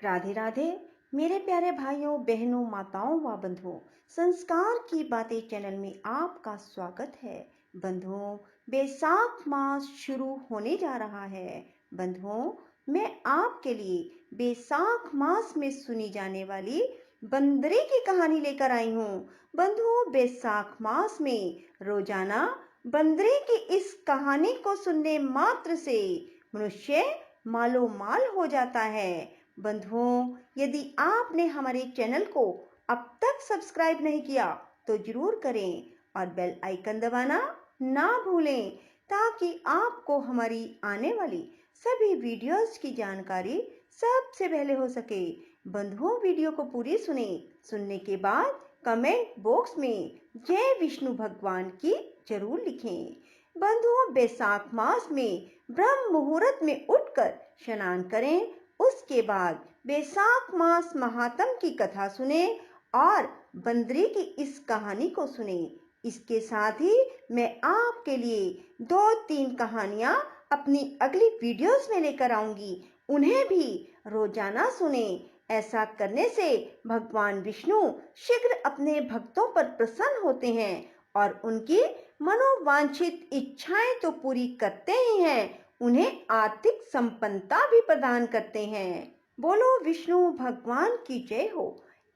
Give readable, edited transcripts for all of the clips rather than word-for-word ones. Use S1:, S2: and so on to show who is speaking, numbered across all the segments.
S1: राधे राधे मेरे प्यारे भाइयों बहनों माताओं व बंधुओं। संस्कार की बातें चैनल में आपका स्वागत है। बंधुओं, बैसाख मास शुरू होने जा रहा है। बंधुओं, मैं आपके लिए बैसाख मास में सुनी जाने वाली बंदरी की कहानी लेकर आई हूँ। बंधुओं, बैसाख मास में रोजाना बंदरी की इस कहानी को सुनने मात्र से मनुष्य मालो माल हो जाता है। बंधुओं, यदि आपने हमारे चैनल को अब तक सब्सक्राइब नहीं किया तो जरूर करें और बेल आइकन दबाना ना भूलें ताकि आपको हमारी आने वाली सभी वीडियोस की जानकारी सबसे पहले हो सके। बंधुओं, वीडियो को पूरी सुनने के बाद कमेंट बॉक्स में जय विष्णु भगवान की जरूर लिखें। बंधुओं, बैसाख मास में ब्रह्म मुहूर्त में उठकर स्नान करें। उसके बाद बैसाख मास महात्म की कथा सुने और बंदरी की इस कहानी को सुने। इसके साथ ही मैं आपके लिए 2-3 कहानियां अपनी अगली वीडियोस में लेकर आऊंगी, उन्हें भी रोजाना सुने। ऐसा करने से भगवान विष्णु शीघ्र अपने भक्तों पर प्रसन्न होते हैं और उनकी मनोवांछित इच्छाएं तो पूरी करते ही हैं, उन्हें आर्थिक संपन्नता भी प्रदान करते हैं। बोलो विष्णु भगवान की जय हो।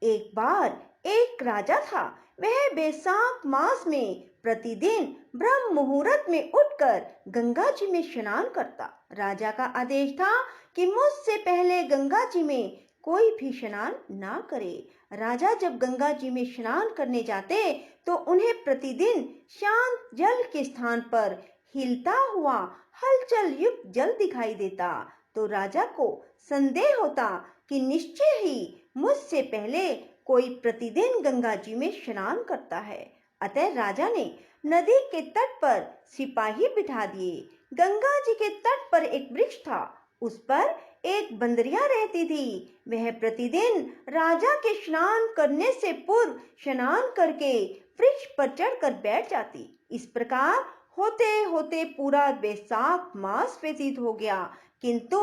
S1: एक बार एक राजा था। वह बैसाख मास में प्रतिदिन ब्रह्म मुहूर्त में उठकर गंगा जी में स्नान करता। राजा का आदेश था कि मुझसे पहले गंगा जी में कोई भी स्नान ना करे। राजा जब गंगा जी में स्नान करने जाते तो उन्हें प्रतिदिन शांत जल के स्थान पर हिलता हुआ हलचल युक्त जल दिखाई देता। तो राजा को संदेह होता कि निश्चय ही मुझसे पहले कोई प्रतिदिन गंगा जी में स्नान करता है। अतः राजा ने नदी के तट पर सिपाही बिठा दिए। गंगा जी के तट पर एक वृक्ष था, उस पर एक बंदरिया रहती थी। वह प्रतिदिन राजा के स्नान करने से पूर्व स्नान करके वृक्ष पर चढ़कर बैठ जाती। इस प्रकार होते होते पूरा बैसाख मास व्यतीत हो गया, किंतु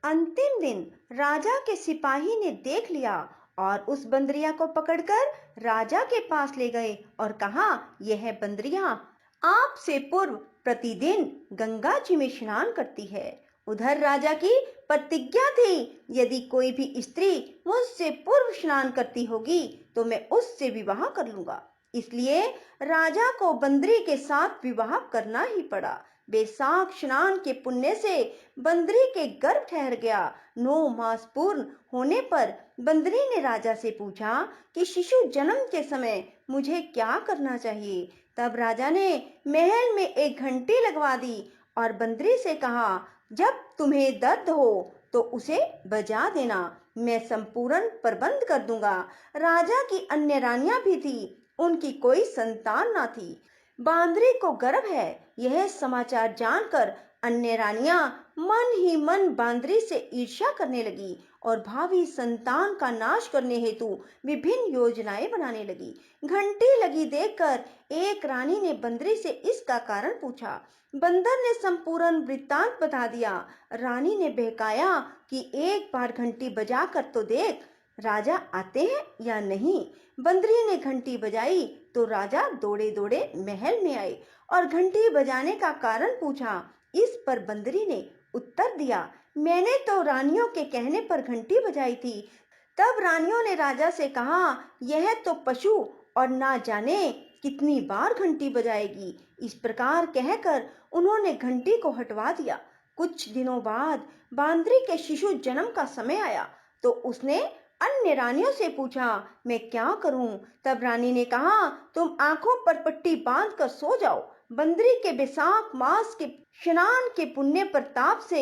S1: अंतिम दिन राजा के सिपाही ने देख लिया और उस बंदरिया को पकड़कर राजा के पास ले गए और कहा, यह बंदरिया आपसे पूर्व प्रतिदिन गंगा जी में स्नान करती है। उधर राजा की प्रतिज्ञा थी, यदि कोई भी स्त्री मुझसे पूर्व स्नान करती होगी तो मैं उससे विवाह कर लूंगा। इसलिए राजा को बंदरी के साथ विवाह करना ही पड़ा। बैसाख स्नान के पुण्य से बंदरी के गर्भ ठहर गया। 9 मास पूर्ण होने पर बंदरी ने राजा से पूछा कि शिशु जन्म के समय मुझे क्या करना चाहिए। तब राजा ने महल में एक घंटी लगवा दी और बंदरी से कहा, जब तुम्हें दर्द हो तो उसे बजा देना, मैं संपूर्ण प्रबंध कर दूंगा। राजा की अन्य रानियां भी थी, उनकी कोई संतान ना थी। बांदरी को गर्भ है, यह समाचार जानकर अन्य रानियां मन ही मन बांदरी से ईर्ष्या करने लगी और भावी संतान का नाश करने हेतु विभिन्न योजनाएं बनाने लगी। घंटी लगी देखकर एक रानी ने बंदरी से इसका कारण पूछा। बंदर ने संपूर्ण वृत्तांत बता दिया। रानी ने बहकाया कि एक बार घंटी बजाकर तो देख, राजा आते हैं या नहीं। बंदरी ने घंटी बजाई तो राजा दौड़े दौड़े महल में आए और घंटी बजाने का कारण पूछा। इस पर बंदरी ने उत्तर दिया, मैंने तो रानियों के कहने पर घंटी बजाई थी। तब रानियों ने राजा से कहा, यह तो पशु और ना जाने कितनी बार घंटी बजाएगी। इस प्रकार कहकर उन्होंने घंटी को हटवा दिया। कुछ दिनों बाद बांदरी के शिशु जन्म का समय आया तो उसने अन्य रानियों से पूछा, मैं क्या करूं। तब रानी ने कहा, तुम आंखों पर पट्टी बांधकर सो जाओ। बंदरी के बैसाख मास के स्नान के पुण्य प्रताप से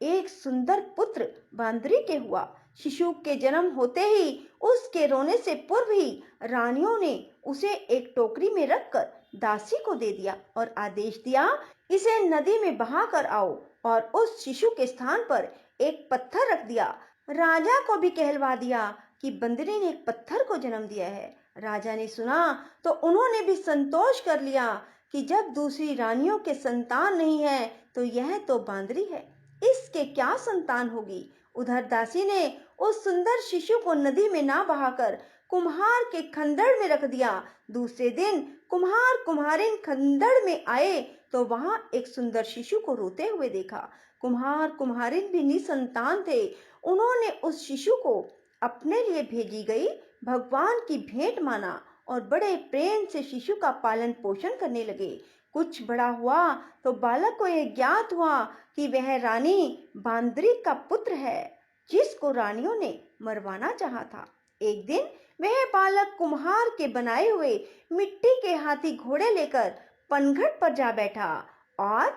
S1: एक सुंदर पुत्र बांदरी के हुआ। शिशु के जन्म होते ही उसके रोने से पूर्व ही रानियों ने उसे एक टोकरी में रखकर दासी को दे दिया और आदेश दिया, इसे नदी में बहा कर आओ, और उस शिशु के स्थान पर एक पत्थर रख दिया। राजा को भी कहलवा दिया कि बंदरी ने एक पत्थर को जन्म दिया है। राजा ने सुना तो उन्होंने भी संतोष कर लिया कि जब दूसरी रानियों के संतान नहीं है तो यह तो बांदरी है, इसके क्या संतान होगी। उधर दासी ने उस सुंदर शिशु को नदी में ना बहाकर कुम्हार के खंदड़ में रख दिया। दूसरे दिन कुम्हार कुम्हारिन खंदड़ में आए तो वहां एक सुंदर शिशु को रोते हुए देखा। कुम्हार कुम्हारिन भी निसंतान थे। उन्होंने उस शिशु को अपने लिए भेजी गई भगवान की भेंट माना और बड़े प्रेम से शिशु का पालन पोषण करने लगे। कुछ बड़ा हुआ तो बालक को यह ज्ञात हुआ कि वह रानी बांदरी का पुत्र है, जिसको रानियों ने मरवाना चाहा था। एक दिन वह बालक कुम्हार के बनाए हुए मिट्टी के हाथी घोड़े लेकर पनघट पर जा बैठा और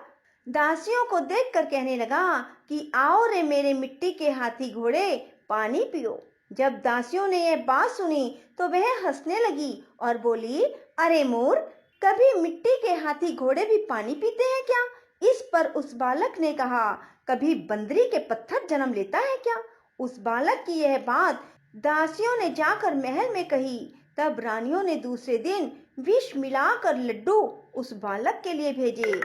S1: दासियों को देखकर कहने लगा कि आओ रे मेरे मिट्टी के हाथी घोड़े, पानी पियो। जब दासियों ने यह बात सुनी तो वह हंसने लगी और बोली, अरे मोर, कभी मिट्टी के हाथी घोड़े भी पानी पीते हैं क्या? इस पर उस बालक ने कहा, कभी बंदरी के पत्थर जन्म लेता है क्या? उस बालक की यह बात दासियों ने जाकर महल में कही। तब रानियों ने दूसरे दिन विष मिलाकर लड्डू उस बालक के लिए भेजे।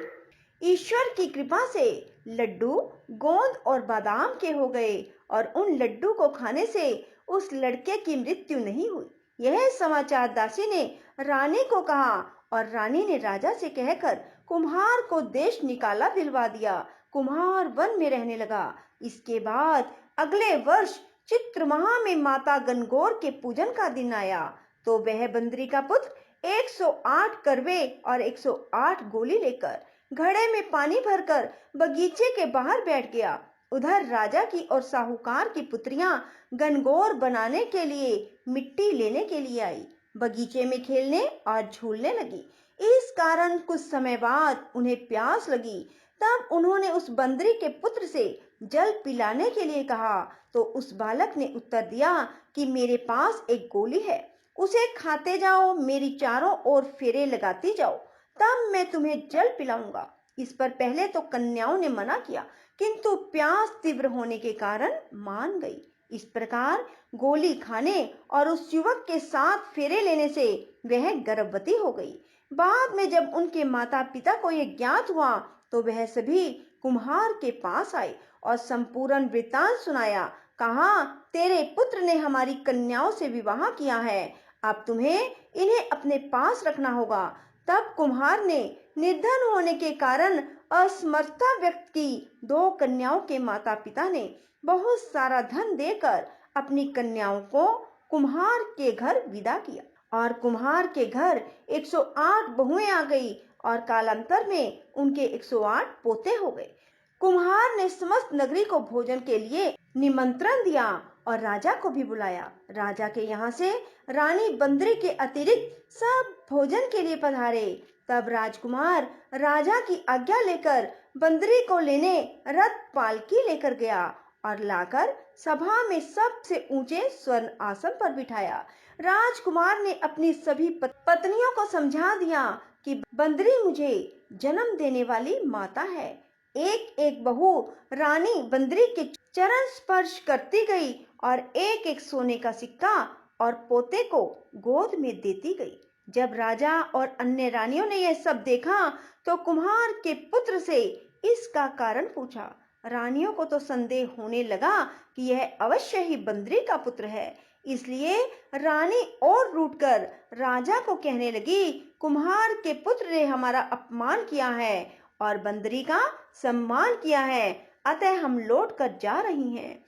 S1: ईश्वर की कृपा से लड्डू गोंद और बादाम के हो गए और उन लड्डू को खाने से उस लड़के की मृत्यु नहीं हुई। यह समाचार दासी ने रानी को कहा और रानी ने राजा से कहकर कुम्हार को देश निकाला दिलवा दिया। कुम्हार वन में रहने लगा। इसके बाद अगले वर्ष चित्र माह में माता गणगौर के पूजन का दिन आया तो वह बंदरी का पुत्र 108 करवे और 108 गोली लेकर घड़े में पानी भरकर बगीचे के बाहर बैठ गया। उधर राजा की और साहूकार की पुत्रियां गणगौर बनाने के लिए मिट्टी लेने के लिए आई, बगीचे में खेलने और झूलने लगी। इस कारण कुछ समय बाद उन्हें प्यास लगी। तब उन्होंने उस बंदरी के पुत्र से जल पिलाने के लिए कहा तो उस बालक ने उत्तर दिया कि मेरे पास एक गोली है, उसे खाते जाओ, मेरी चारों ओर फेरे लगाती जाओ, तब मैं तुम्हें जल पिलाऊंगा। इस पर पहले तो कन्याओं ने मना किया, किंतु प्यास तीव्र होने के कारण मान गई। इस प्रकार गोली खाने और उस युवक के साथ फेरे लेने से वह गर्भवती हो गई। बाद में जब उनके माता पिता को यह ज्ञात हुआ तो वह सभी कुम्हार के पास आए और संपूर्ण वृत्तांत सुनाया। कहा, तेरे पुत्र ने हमारी कन्याओं से विवाह किया है, अब तुम्हें इन्हें अपने पास रखना होगा। तब कुम्हार ने निर्धन होने के कारण असमर्थता व्यक्त की। 2 कन्याओं के माता पिता ने बहुत सारा धन देकर अपनी कन्याओं को कुम्हार के घर विदा किया और कुम्हार के घर 108 बहुएं आ गई और कालांतर में उनके 108 पोते हो गए। कुम्हार ने समस्त नगरी को भोजन के लिए निमंत्रण दिया और राजा को भी बुलाया। राजा के यहाँ से रानी बंदरी के अतिरिक्त सब भोजन के लिए पधारे। तब राजकुमार राजा की आज्ञा लेकर बंदरी को लेने रथ पालकी लेकर गया और लाकर सभा में सबसे ऊंचे स्वर्ण आसन पर बिठाया। राजकुमार ने अपनी सभी पत्नियों को समझा दिया कि बंदरी मुझे जन्म देने वाली माता है। एक एक बहू रानी बंदरी के चरण स्पर्श करती गई और एक एक सोने का सिक्का और पोते को गोद में देती गई। जब राजा और अन्य रानियों ने यह सब देखा तो कुम्हार के पुत्र से इसका कारण पूछा। रानियों को तो संदेह होने लगा कि यह अवश्य ही बंदरी का पुत्र है। इसलिए रानी और रूठकर राजा को कहने लगी, कुम्हार के पुत्र ने हमारा अपमान किया है और बंदरी का सम्मान किया है, अतः हम लौट कर जा रही हैं।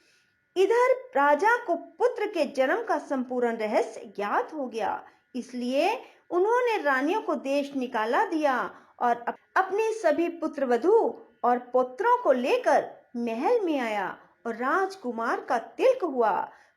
S1: इधर राजा को पुत्र के जन्म का संपूर्ण रहस्य ज्ञात हो गया, इसलिए उन्होंने रानियों को देश निकाला दिया और अपने सभी पुत्र वधू और पुत्रों को लेकर महल में आया और राजकुमार का तिलक हुआ।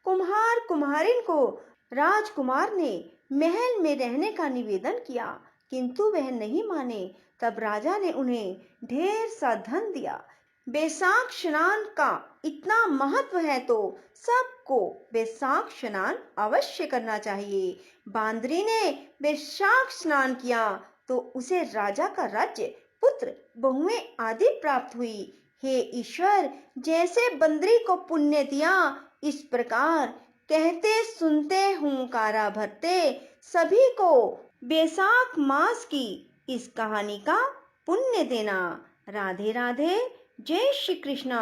S1: कुम्हार कुम्हारिन को राजकुमार ने महल में रहने का निवेदन किया, किंतु वह नहीं माने। तब राजा ने उन्हें ढेर सा धन दिया। बैसाख स्नान का इतना महत्व है तो सबको बैसाख स्नान अवश्य करना चाहिए। बांदरी ने बैसाख स्नान किया तो उसे राजा का राज्य, पुत्र, बहुएं आदि प्राप्त हुई। हे ईश्वर, जैसे बंदरी को पुण्य दिया, इस प्रकार कहते सुनते हुंकारा भरते सभी को बैसाख मास की इस कहानी का पुण्य देना। राधे राधे। जय श्री कृष्णा।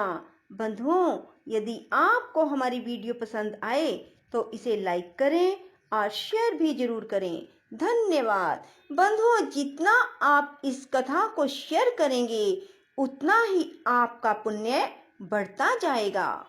S1: बंधुओं, यदि आपको हमारी वीडियो पसंद आए तो इसे लाइक करें और शेयर भी जरूर करें। धन्यवाद। बंधुओं, जितना आप इस कथा को शेयर करेंगे उतना ही आपका पुण्य बढ़ता जाएगा।